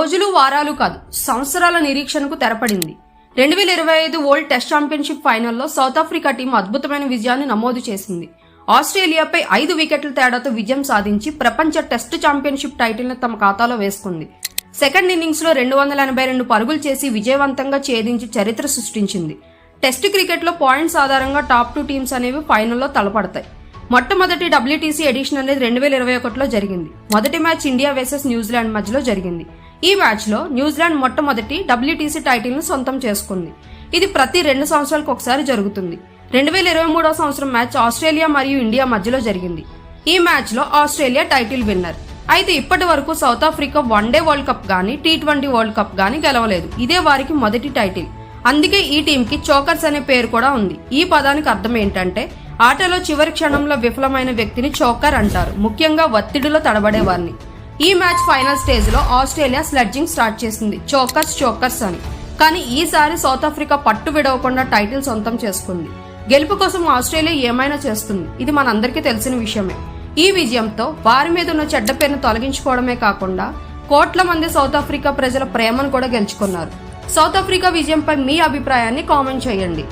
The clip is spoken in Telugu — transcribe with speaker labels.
Speaker 1: రోజులు వారాలు కాదు సంవత్సరాల నిరీక్షణకు తెరపడింది. 2025 వరల్డ్ టెస్ట్ ఛాంపియన్షిప్ ఫైనల్లో సౌత్ ఆఫ్రికా టీం అద్భుతమైన విజయాన్ని నమోదు చేసింది. ఆస్ట్రేలియాపై 5 వికెట్ల తేడాతో విజయం సాధించి ప్రపంచ టెస్ట్ ఛాంపియన్షిప్ టైటిల్ ను తమ ఖాతాలో వేసుకుంది. సెకండ్ ఇన్నింగ్స్ లో 282 పరుగులు చేసి విజయవంతంగా ఛేదించి చరిత్ర సృష్టించింది. టెస్ట్ క్రికెట్ లో పాయింట్స్ ఆధారంగా టాప్ 2 టీమ్స్ అనేవి ఫైనల్లో తలపడతాయి. మొట్టమొదటి WTC ఎడిషన్ అనేది 2021లో జరిగింది. మొదటి మ్యాచ్ ఇండియా వర్సెస్ న్యూజిలాండ్ మధ్యలో జరిగింది. ఈ మ్యాచ్ లో న్యూజిలాండ్ మొట్టమొదటి WTC టైటిల్ ను సొంతం చేసుకుంది. ఇది ప్రతి 2 సంవత్సరాలకు ఒకసారి జరుగుతుంది. 2023వ సంవత్సరం మ్యాచ్ ఆస్ట్రేలియా మరియు ఇండియా మధ్యలో జరిగింది. ఈ మ్యాచ్ లో ఆస్ట్రేలియా టైటిల్ విన్నర్. అయితే ఇప్పటి వరకు south Africa one day world cup గానీ T20 వరల్డ్ కప్ గానీ గెలవలేదు. ఇదే వారికి మొదటి టైటిల్. అందుకే ఈ టీం కి చోకర్స్ అనే పేరు కూడా ఉంది. ఈ పదానికి అర్థం ఏంటంటే ఆటలో చివరి క్షణంలో విఫలమైన వ్యక్తిని చోకర్ అంటారు. ముఖ్యంగా ఒత్తిడిలో తడబడేవారిని. ఈ మ్యాచ్ ఫైనల్ స్టేజ్ లో ఆస్ట్రేలియా స్లెడ్జింగ్ స్టార్ట్ చేసింది, చోకర్స్ అని. కానీ ఈసారి సౌత్ ఆఫ్రికా పట్టు విడవకుండా టైటిల్ సొంతం చేసుకుంది. గెలుపు కోసం ఆస్ట్రేలియా ఏమైనా చేస్తుంది, ఇది మనందరికీ తెలిసిన విషయమే. ఈ విజయంతో వారి మీద ఉన్న చెడ్డ పేరును తొలగించుకోవడమే కాకుండా కోట్ల మంది సౌత్ ఆఫ్రికా ప్రజల ప్రేమను కూడా గెలుచుకున్నారు. సౌత్ ఆఫ్రికా విజయంపై మీ అభిప్రాయాన్ని కామెంట్ చేయండి.